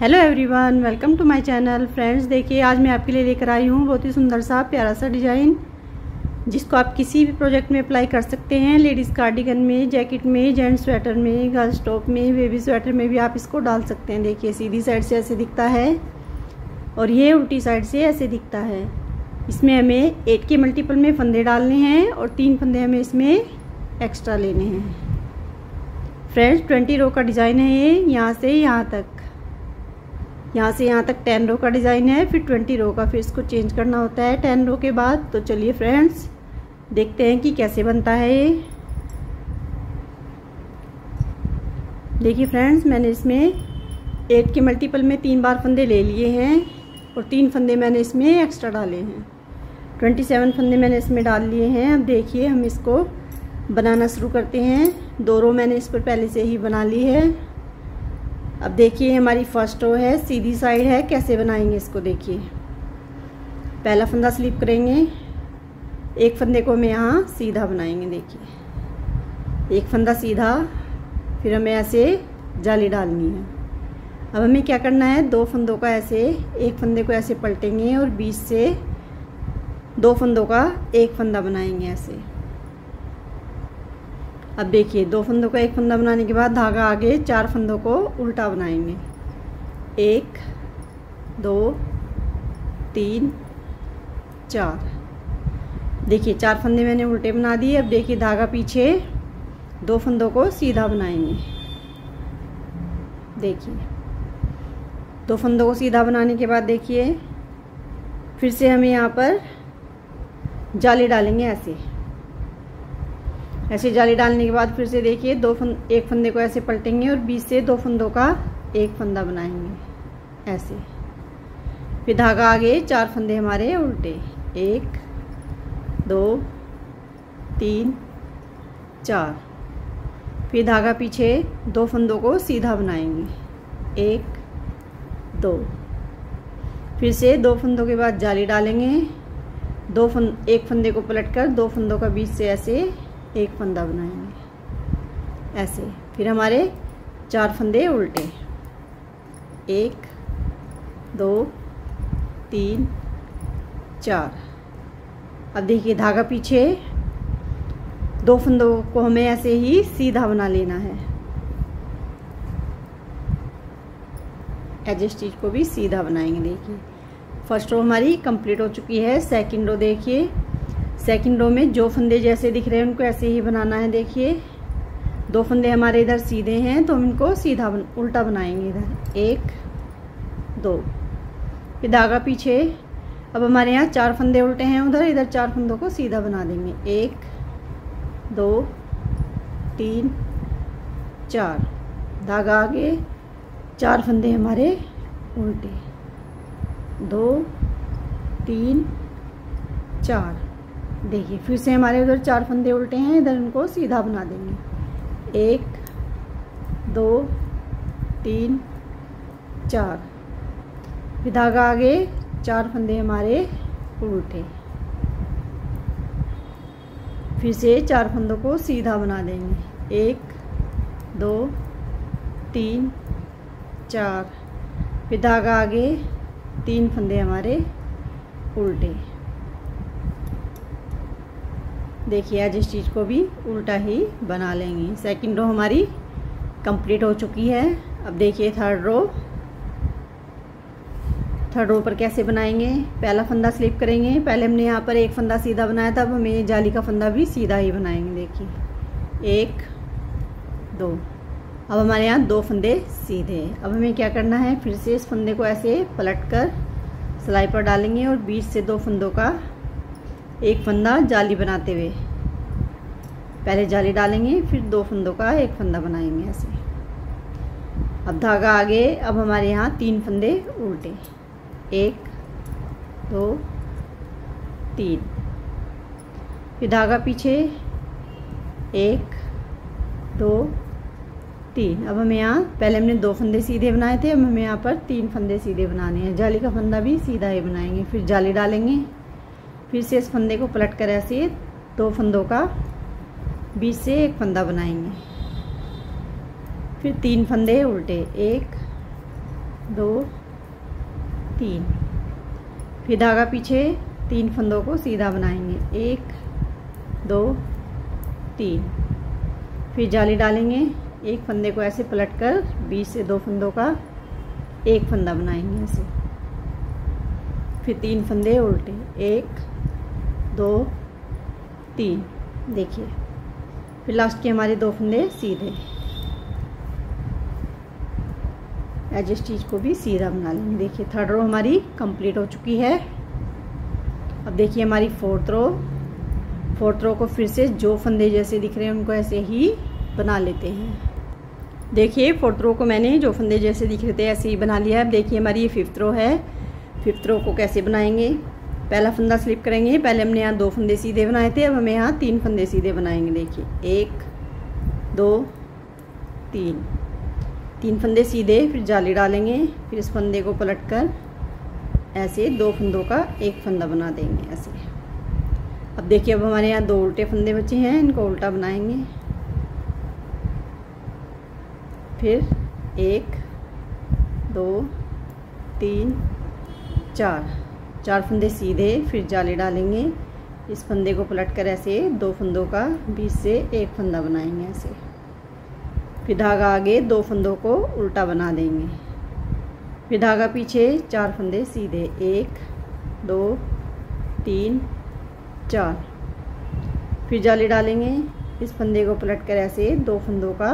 Hello everyone, welcome to my channel. Friends, देखिए आज मैं आपके लिए लेकर आई हूँ बहुत ही सुंदर सा प्यारा सा डिज़ाइन, जिसको आप किसी भी प्रोजेक्ट में अप्लाई कर सकते हैं। लेडीज़ कार्डिगन में, जैकेट में, जेंट्स स्वेटर में, गर्ल्स टॉप में, बेबी स्वेटर में भी आप इसको डाल सकते हैं। देखिए सीधी साइड से ऐसे दिखता है और ये उल्टी साइड से ऐसे दिखता है। इसमें हमें 8 के मल्टीपल में फंदे डालने हैं और 3 फंदे हमें इसमें एक्स्ट्रा लेने हैं। फ्रेंड्स, 20 रो का डिज़ाइन है ये, यहाँ से यहाँ तक, यहाँ से यहाँ तक 10 रो का डिज़ाइन है, फिर 20 रो का, फिर इसको चेंज करना होता है 10 रो के बाद। तो चलिए फ्रेंड्स देखते हैं कि कैसे बनता है ये। देखिए फ्रेंड्स, मैंने इसमें 8 के मल्टीपल में 3 बार फंदे ले लिए हैं और 3 फंदे मैंने इसमें एक्स्ट्रा डाले हैं। 27 फंदे मैंने इसमें डाल लिए हैं। अब देखिए हम इसको बनाना शुरू करते हैं। 2 रो मैंने इस पर पहले से ही बना ली है। अब देखिए हमारी फर्स्ट रो है, सीधी साइड है। कैसे बनाएंगे इसको देखिए। पहला फंदा स्लिप करेंगे, एक फंदे को हमें यहाँ सीधा बनाएंगे। देखिए एक फंदा सीधा, फिर हमें ऐसे जाली डालनी है। अब हमें क्या करना है, 2 फंदों का ऐसे, एक फंदे को ऐसे पलटेंगे और बीच से 2 फंदों का एक फंदा बनाएंगे ऐसे। अब देखिए 2 फंदों का एक फंदा बनाने के बाद धागा आगे 4 फंदों को उल्टा बनाएंगे। 1 2 3 4। देखिए 4 फंदे मैंने उल्टे बना दिए। अब देखिए धागा पीछे 2 फंदों को सीधा बनाएंगे। देखिए 2 फंदों को सीधा बनाने के बाद देखिए फिर से हमें यहाँ पर जाली डालेंगे ऐसे जाली डालने के बाद फिर से देखिए एक फंदे को ऐसे पलटेंगे और बीच से 2 फंदों का एक फंदा बनाएंगे ऐसे। फिर धागा आगे 4 फंदे हमारे उल्टे, 1 2 3 4। फिर धागा पीछे 2 फंदों को सीधा बनाएंगे, 1 2। फिर से 2 फंदों के बाद जाली डालेंगे, एक फंदे को पलटकर 2 फंदों का बीच से ऐसे एक फंदा बनाएंगे ऐसे। फिर हमारे 4 फंदे उल्टे, 1 2 3 4। अब देखिए धागा पीछे 2 फंदों को हमें ऐसे ही सीधा बना लेना है। एज स्टिच को भी सीधा बनाएंगे। देखिए फर्स्ट रो हमारी कंप्लीट हो चुकी है। सेकंड रो देखिए, सेकंड रो में जो फंदे जैसे दिख रहे हैं उनको ऐसे ही बनाना है। देखिए 2 फंदे हमारे इधर सीधे हैं तो हम इनको सीधा उल्टा बनाएंगे इधर, 1 2। फिर धागा पीछे, अब हमारे यहाँ 4 फंदे उल्टे हैं उधर, इधर 4 फंदों को सीधा बना देंगे, 1 2 3 4। धागा आगे 4 फंदे हमारे उल्टे, 2 3 4। देखिए फिर से हमारे उधर 4 फंदे उल्टे हैं, इधर उनको सीधा बना देंगे, 1 2 3 4। फिर धागा आगे 4 फंदे हमारे उल्टे, फिर से 4 फंदों को सीधा बना देंगे, 1 2 3 4। फिर धागा आगे 3 फंदे हमारे उल्टे। देखिए आज इस चीज़ को भी उल्टा ही बना लेंगे। सेकंड रो हमारी कंप्लीट हो चुकी है। अब देखिए थर्ड रो पर कैसे बनाएंगे। पहला फंदा स्लिप करेंगे, पहले हमने यहाँ पर एक फंदा सीधा बनाया था, अब हमें जाली का फंदा भी सीधा ही बनाएंगे। देखिए 1 2। अब हमारे यहाँ 2 फंदे सीधे। अब हमें क्या करना है, फिर से इस फंदे को ऐसे पलट कर सिलाई पर डालेंगे और बीच से 2 फंदों का एक फंदा जाली बनाते हुए, पहले जाली डालेंगे फिर 2 फंदों का एक फंदा बनाएंगे ऐसे। अब धागा आगे, अब हमारे यहाँ 3 फंदे उल्टे, 1 2 3। फिर धागा पीछे 1 2 3। अब हमें यहाँ, पहले हमने 2 फंदे सीधे बनाए थे, अब हमें यहाँ पर 3 फंदे सीधे बनाने हैं। जाली का फंदा भी सीधा ही बनाएंगे। फिर जाली डालेंगे, फिर से इस फंदे को पलट कर ऐसे 2 फंदों का बीच से एक फंदा बनाएंगे। फिर 3 फंदे उल्टे, 1 2 3। फिर धागा पीछे 3 फंदों को सीधा बनाएंगे, 1 2 3। फिर जाली डालेंगे, एक फंदे को ऐसे पलटकर बीच से 2 फंदों का एक फंदा बनाएंगे ऐसे। फिर 3 फंदे उल्टे, 1 2 3। देखिए, फिर लास्ट के हमारे 2 फंदे सीधे। एज स्टिच को भी सीधा बना लेंगे। देखिए, 3rd रो हमारी कंप्लीट हो चुकी है। अब देखिए हमारी 4th रो। 4th रो को फिर से जो फंदे जैसे दिख रहे हैं उनको ऐसे ही बना लेते हैं। देखिए 4th रो को मैंने जो फंदे जैसे दिख रहे थे ऐसे ही बना लिया है। अब देखिए हमारी ये 5th रो है। 5th रो को कैसे बनाएंगे, पहला फंदा स्लिप करेंगे। पहले हमने यहाँ 2 फंदे सीधे बनाए थे, अब हमें यहाँ 3 फंदे सीधे बनाएंगे। देखिए 1 2 3, 3 फंदे सीधे। फिर जाली डालेंगे, फिर इस फंदे को पलटकर ऐसे 2 फंदों का एक फंदा बना देंगे ऐसे। अब देखिए अब हमारे यहाँ 2 उल्टे फंदे बचे हैं, इनको उल्टा बनाएंगे। फिर 1 2 3 4 फंदे सीधे। फिर जाली डालेंगे, इस फंदे को पलटकर ऐसे 2 फंदों का बीच से एक फंदा बनाएंगे ऐसे। फिर धागा आगे 2 फंदों को उल्टा बना देंगे। फिर धागा पीछे 4 फंदे सीधे, 1 2 3 4। फिर जाली डालेंगे, इस फंदे को पलटकर ऐसे 2 फंदों का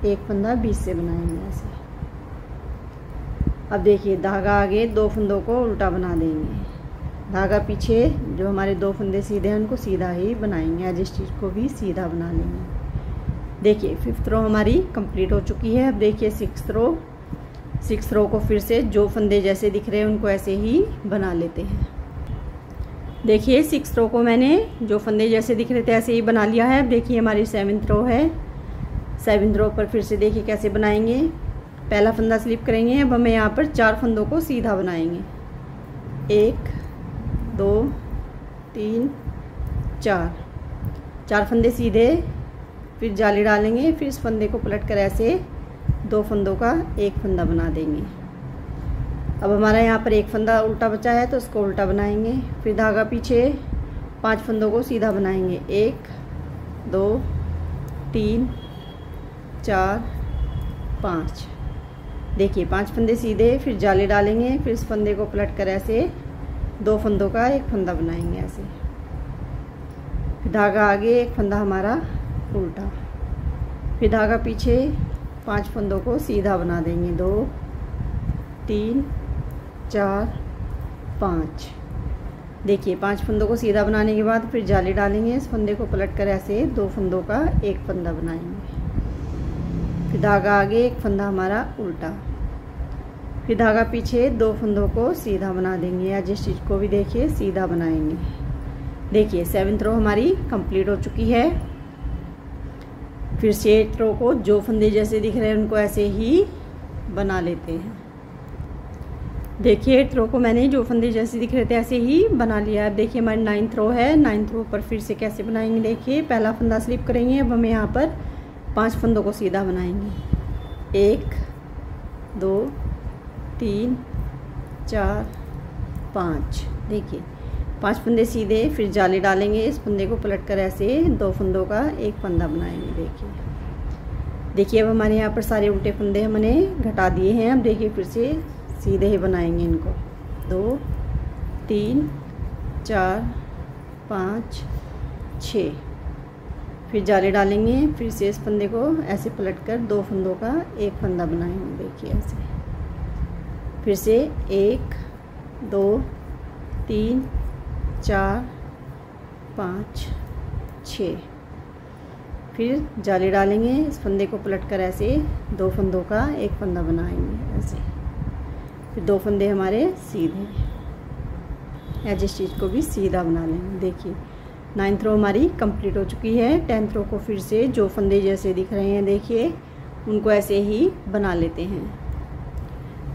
एक फंदा बीच से बनाएंगे ऐसे। अब देखिए धागा आगे 2 फंदों को उल्टा बना देंगे। धागा पीछे जो हमारे 2 फंदे सीधे हैं उनको सीधा ही बनाएंगे। एज स्टिच को भी सीधा बना लेंगे। देखिए 5th रो हमारी कंप्लीट हो चुकी है। अब देखिए 6th रो। 6th रो को फिर से जो फंदे जैसे दिख रहे हैं उनको ऐसे ही बना लेते हैं। देखिए 6th रो को मैंने जो फंदे जैसे दिख रहे थे ऐसे ही बना लिया है। अब देखिए हमारी 7th रो है। 7th रो पर फिर से देखिए कैसे बनाएंगे, पहला फंदा स्लिप करेंगे। अब हमें यहाँ पर 4 फंदों को सीधा बनाएंगे, 1 2 3 4 फंदे सीधे। फिर जाली डालेंगे, फिर इस फंदे को पलटकर ऐसे 2 फंदों का एक फंदा बना देंगे। अब हमारा यहाँ पर एक फंदा उल्टा बचा है तो उसको उल्टा बनाएंगे। फिर धागा पीछे 5 फंदों को सीधा बनाएंगे, 1 2 3 4 5। देखिए 5 फंदे सीधे। फिर जाली डालेंगे, फिर इस फंदे को पलटकर ऐसे 2 फंदों का एक फंदा बनाएंगे ऐसे। फिर धागा आगे, एक फंदा हमारा उल्टा। फिर धागा पीछे 5 फंदों को सीधा बना देंगे, 2 3 4 5। देखिए 5 फंदों को सीधा बनाने के बाद फिर जाली डालेंगे, इस फंदे को पलटकर ऐसे 2 फंदों का एक फंदा बनाएंगे। फिर धागा आगे, एक फंदा हमारा उल्टा। फिर धागा पीछे 2 फंदों को सीधा बना देंगे। या जिस चीज़ को भी देखिए सीधा बनाएंगे। देखिए 7th रो हमारी कंप्लीट हो चुकी है। फिर से 8th रो को जो फंदे जैसे दिख रहे हैं उनको ऐसे ही बना लेते हैं। देखिए 8th रो को मैंने जो फंदे जैसे दिख रहे थे ऐसे ही बना लिया है। अब देखिए हमारी 9th रो है। 9th रो पर फिर से कैसे बनाएंगे, देखिए पहला फंदा स्लिप करेंगे। अब हमें यहाँ पर 5 फंदों को सीधा बनाएंगे, 1 2 3 4 5। देखिए 5 फंदे सीधे। फिर जाली डालेंगे, इस फंदे को पलटकर ऐसे 2 फंदों का एक फंदा बनाएंगे। देखिए अब हमारे यहाँ पर सारे उल्टे फंदे हमने घटा दिए हैं। अब देखिए फिर से सीधे ही बनाएंगे इनको, 2 3 4 5 6। फिर जाली डालेंगे, फिर से इस फंदे को ऐसे पलटकर 2 फंदों का एक फंदा बनाएंगे। देखिए ऐसे। फिर से 1 2 3 4 5 6। फिर जाली डालेंगे, इस फंदे को पलटकर ऐसे 2 फंदों का एक फंदा बनाएंगे ऐसे। फिर 2 फंदे हमारे सीधे। एज इस चीज़ को भी सीधा बना लेंगे। देखिए 9th रो हमारी कंप्लीट हो चुकी है। 10th रो को फिर से जो फंदे जैसे दिख रहे हैं देखिए उनको ऐसे ही बना लेते हैं।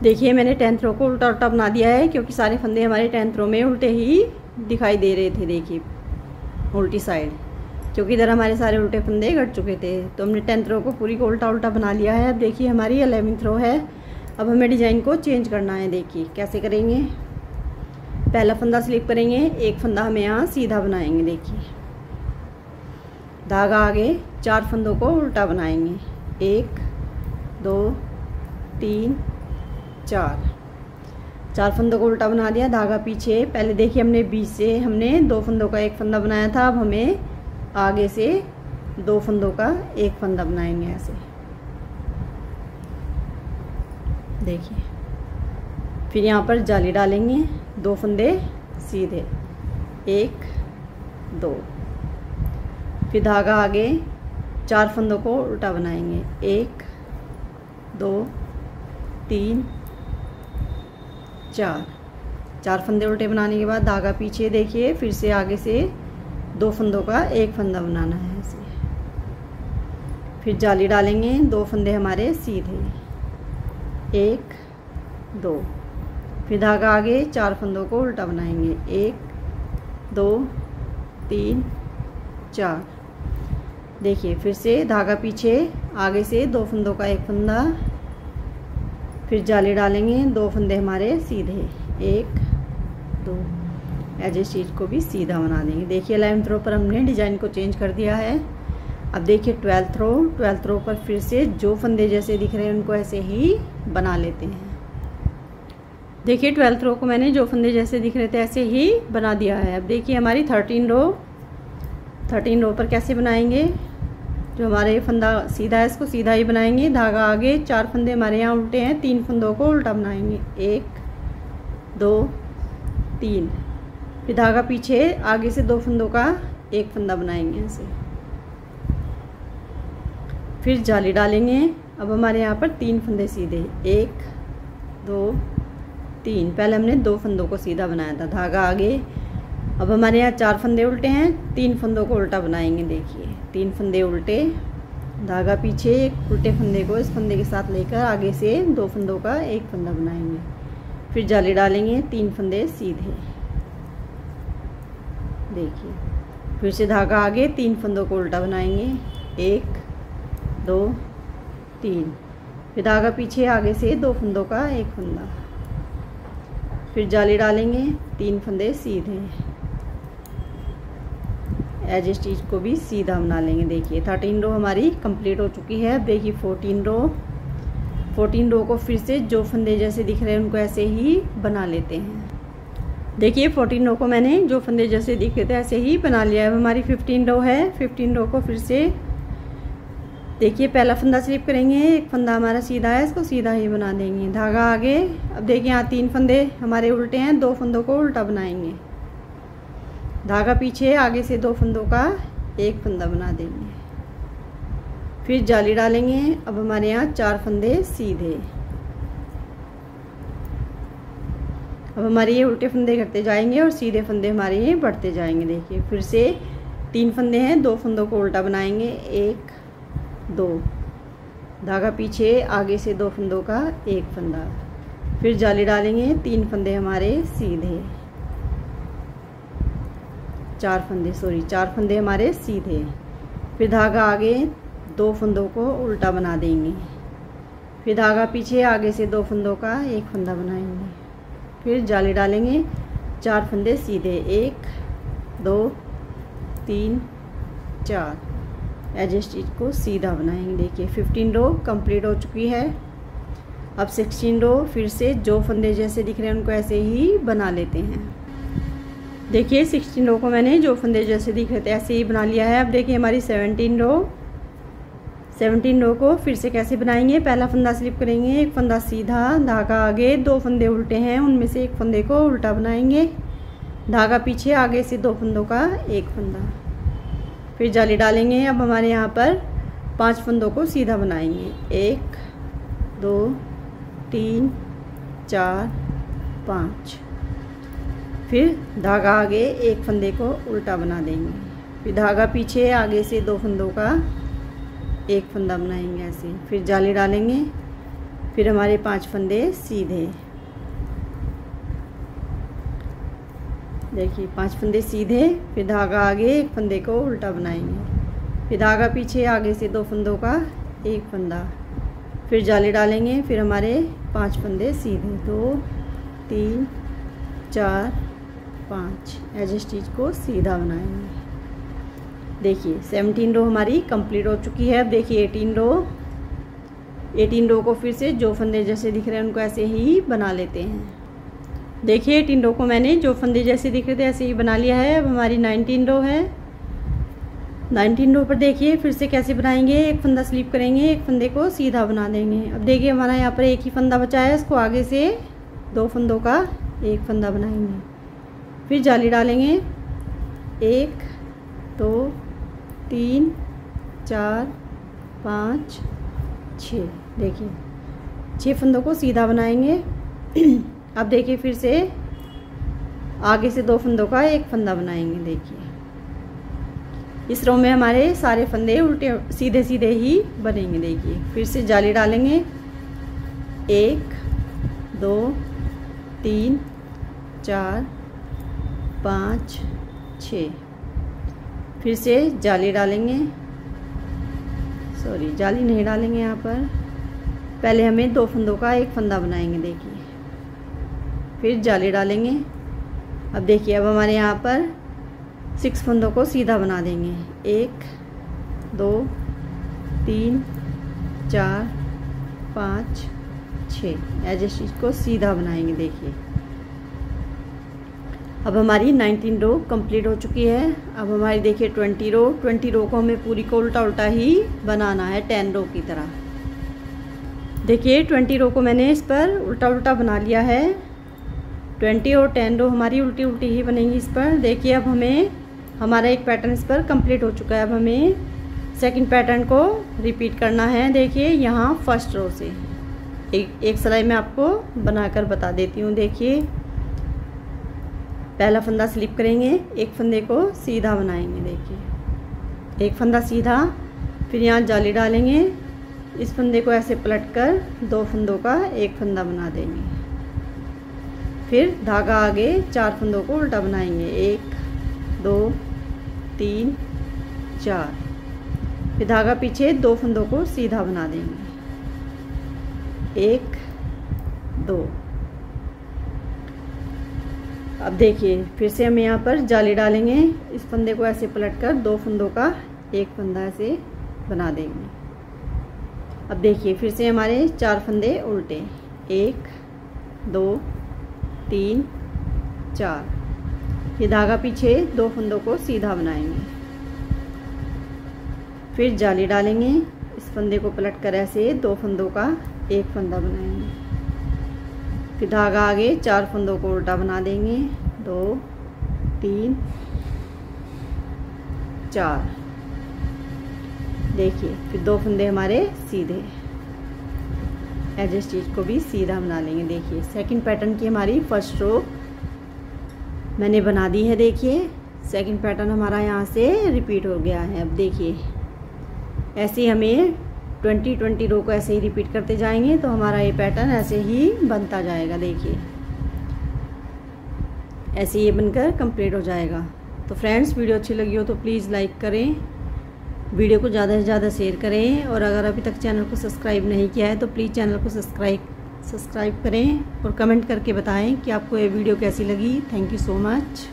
देखिए मैंने 10th रो को उल्टा उल्टा बना दिया है क्योंकि सारे फंदे हमारे 10th रो में उल्टे ही दिखाई दे रहे थे। देखिए उल्टी साइड, क्योंकि इधर हमारे सारे उल्टे फंदे घट चुके थे तो हमने 10th रो को पूरी को उल्टा उल्टा बना लिया है। अब देखिए हमारी 11th रो है। अब हमें डिज़ाइन को चेंज करना है। देखिए कैसे करेंगे। पहला फंदा स्लिप करेंगे, एक फंदा हम यहाँ सीधा बनाएंगे। देखिए धागा आगे, 4 फंदों को उल्टा बनाएंगे। 1 2 3 4 फंदों को उल्टा बना दिया। धागा पीछे, पहले देखिए हमने बीच से हमने 2 फंदों का एक फंदा बनाया था। अब हमें आगे से 2 फंदों का एक फंदा बनाएंगे ऐसे। देखिए फिर यहाँ पर जाली डालेंगे, 2 फंदे सीधे, 1 2, फिर धागा आगे, 4 फंदों को उल्टा बनाएंगे। 1 2 3 4 फंदे उल्टे बनाने के बाद धागा पीछे, देखिए फिर से आगे से 2 फंदों का एक फंदा बनाना है ऐसे। फिर जाली डालेंगे, 2 फंदे हमारे सीधे, 1 2, फिर धागा आगे, 4 फंदों को उल्टा बनाएंगे। 1 2 3 4। देखिए फिर से धागा पीछे, आगे से 2 फंदों का एक फंदा, फिर जाली डालेंगे, 2 फंदे हमारे सीधे, 1 2। एज ए शीट को भी सीधा बना देंगे। देखिए 11th रो पर हमने डिज़ाइन को चेंज कर दिया है। अब देखिए 12th रो पर फिर से जो फंदे जैसे दिख रहे हैं उनको ऐसे ही बना लेते हैं। देखिए 12th रो को मैंने जो फंदे जैसे दिख रहे थे ऐसे ही बना दिया है। अब देखिए हमारी 13 रो पर कैसे बनाएंगे। जो हमारे फंदा सीधा है इसको सीधा ही बनाएंगे। धागा आगे, 4 फंदे हमारे यहाँ उल्टे हैं, 3 फंदों को उल्टा बनाएंगे। 1 2 3, फिर धागा पीछे, आगे से 2 फंदों का एक फंदा बनाएंगे ऐसे। फिर जाली डालेंगे। अब हमारे यहाँ पर 3 फंदे सीधे, 1 2 3। पहले हमने 2 फंदों को सीधा बनाया था, धागा आगे। अब हमारे यहाँ 4 फंदे उल्टे हैं, 3 फंदों को उल्टा बनाएंगे। देखिए 3 फंदे उल्टे, धागा पीछे, एक उल्टे फंदे को इस फंदे के साथ लेकर आगे से 2 फंदों का एक फंदा बनाएंगे। फिर जाली डालेंगे, 3 फंदे सीधे। देखिए फिर से धागा आगे, 3 फंदों को उल्टा बनाएंगे। 1 2 3, फिर धागा पीछे, आगे से 2 फंदों का एक फंदा। फिर जाली डालेंगे, 3 फंदे सीधे। एज ए स्टिच को भी सीधा बना लेंगे। देखिए 13 रो हमारी कंप्लीट हो चुकी है। अब देखिए 14 रो को फिर से जो फंदे जैसे दिख रहे हैं उनको ऐसे ही बना लेते हैं। देखिए 14 रो को मैंने जो फंदे जैसे दिख रहे थे ऐसे ही बना लिया है। अब हमारी 15 रो है। 15 रो को फिर से देखिए पहला फंदा स्लिप करेंगे, एक फंदा हमारा सीधा है, इसको सीधा ही बना देंगे। धागा आगे। अब देखिए यहाँ 3 फंदे हमारे उल्टे हैं, 2 फंदों को उल्टा बनाएंगे। धागा पीछे, आगे से 2 फंदों का एक फंदा बना देंगे। फिर जाली डालेंगे। अब हमारे यहाँ 4 फंदे सीधे। अब हमारे ये उल्टे फंदे करते जाएंगे और सीधे फंदे हमारे ये बढ़ते जाएंगे। देखिए फिर से 3 फंदे हैं, 2 फंदों को उल्टा बनाएंगे। 1 2, धागा पीछे, आगे से 2 फंदों का एक फंदा। फिर जाली डालेंगे, 3 फंदे हमारे सीधे, 4 फंदे हमारे सीधे। फिर धागा आगे, 2 फंदों को उल्टा बना देंगे। फिर धागा पीछे, आगे से 2 फंदों का एक फंदा बनाएंगे। फिर जाली डालेंगे, 4 फंदे सीधे, 1 2 3 4। एज ए स्टिच को सीधा बनाएंगे। देखिए 15 रो कंप्लीट हो चुकी है। अब 16 रो फिर से जो फंदे जैसे दिख रहे हैं उनको ऐसे ही बना लेते हैं। देखिए 16 रो को मैंने जो फंदे जैसे दिख रहे थे ऐसे ही बना लिया है। अब देखिए हमारी 17 रो को फिर से कैसे बनाएंगे। पहला फंदा स्लिप करेंगे, एक फंदा सीधा, धागा आगे, 2 फंदे उल्टे हैं, उनमें से एक फंदे को उल्टा बनाएंगे। धागा पीछे, आगे से 2 फंदों का एक फंदा। फिर जाली डालेंगे। अब हमारे यहाँ पर 5 फंदों को सीधा बनाएंगे। 1 2 3 4 5। फिर धागा आगे, एक फंदे को उल्टा बना देंगे। फिर धागा पीछे, आगे से 2 फंदों का एक फंदा बनाएंगे ऐसे। फिर जाली डालेंगे। फिर हमारे 5 फंदे सीधे। देखिए 5 फंदे सीधे। फिर धागा आगे, एक फंदे को उल्टा बनाएंगे। फिर धागा पीछे, आगे से 2 फंदों का एक फंदा। फिर जाली डालेंगे, फिर हमारे 5 फंदे सीधे, 2 3 4 5 एज स्टिच को सीधा बनाएंगे। देखिए 17 रो हमारी कंप्लीट हो चुकी है। अब देखिए 18 रो को फिर से जो फंदे जैसे दिख रहे हैं उनको ऐसे ही बना लेते हैं। देखिए 18 रो को मैंने जो फंदे जैसे दिख रहे थे ऐसे ही बना लिया है। अब हमारी 19 रो है। 19 रो पर देखिए फिर से कैसे बनाएंगे, एक फंदा स्लिप करेंगे, एक फंदे को सीधा बना देंगे। अब देखिए हमारा यहाँ पर एक ही फंदा बचा है, इसको आगे से 2 फंदों का एक फंदा बनाएंगे, फिर जाली डालेंगे, 1 2 3 4 5 6। देखिए 6 फंदों को सीधा बनाएंगे। अब देखिए फिर से आगे से 2 फंदों का एक फंदा बनाएंगे। देखिए इस रो में हमारे सारे फंदे उल्टे सीधे सीधे ही बनेंगे। देखिए फिर से जाली डालेंगे, 1 2 3 4 5 6। फिर से जाली डालेंगे, सॉरी जाली नहीं डालेंगे यहाँ पर, पहले हमें 2 फंदों का एक फंदा बनाएंगे। देखिए फिर जाली डालेंगे। अब देखिए अब हमारे यहाँ पर 6 फंदों को सीधा बना देंगे, 1 2 3 4 5 6 एज स्टिच को सीधा बनाएंगे। देखिए अब हमारी 19 रो कंप्लीट हो चुकी है। अब हमारी देखिए 20 रो को हमें पूरी को उल्टा उल्टा ही बनाना है 10 रो की तरह। देखिए 20 रो को मैंने इस पर उल्टा उल्टा बना लिया है। 20 और 10 रो हमारी उल्टी उल्टी ही बनेंगी इस पर। देखिए अब हमें हमारा एक पैटर्न इस पर कंप्लीट हो चुका है। अब हमें सेकंड पैटर्न को रिपीट करना है। देखिए यहाँ फर्स्ट रो से एक सिलाई मैं आपको बनाकर बता देती हूँ। देखिए पहला फंदा स्लिप करेंगे, एक फंदे को सीधा बनाएंगे। देखिए एक फंदा सीधा, फिर यहाँ जाली डालेंगे, इस फंदे को ऐसे पलटकर 2 फंदों का एक फंदा बना देंगे, फिर धागा आगे 4 फंदों को उल्टा बनाएंगे, 1 2 3 4। फिर धागा पीछे 2 फंदों को सीधा बना देंगे, 1 2। अब देखिए फिर से हम यहाँ पर जाली डालेंगे, इस फंदे को ऐसे पलटकर 2 फंदों का एक फंदा ऐसे बना देंगे। अब देखिए फिर से हमारे 4 फंदे उल्टे, 1 2 3 4। फिर धागा पीछे 2 फंदों को सीधा बनाएंगे, फिर जाली डालेंगे, इस फंदे को पलटकर ऐसे 2 फंदों का एक फंदा बनाएंगे, फिर धागा आगे 4 फंदों को उल्टा बना देंगे, 2 3 4। देखिए फिर 2 फंदे हमारे सीधे, एज स्टिच को भी सीधा बना लेंगे। देखिए सेकंड पैटर्न की हमारी फर्स्ट रो मैंने बना दी है। देखिए सेकंड पैटर्न हमारा यहाँ से रिपीट हो गया है। अब देखिए ऐसे हमें 20 रो को ऐसे ही रिपीट करते जाएंगे तो हमारा ये पैटर्न ऐसे ही बनता जाएगा। देखिए ऐसे ये बनकर कंप्लीट हो जाएगा। तो फ्रेंड्स वीडियो अच्छी लगी हो तो प्लीज़ लाइक करें, वीडियो को ज़्यादा से ज़्यादा शेयर करें, और अगर अभी तक चैनल को सब्सक्राइब नहीं किया है तो प्लीज़ चैनल को सब्सक्राइब करें और कमेंट करके बताएं कि आपको ये वीडियो कैसी लगी। Thank you so much.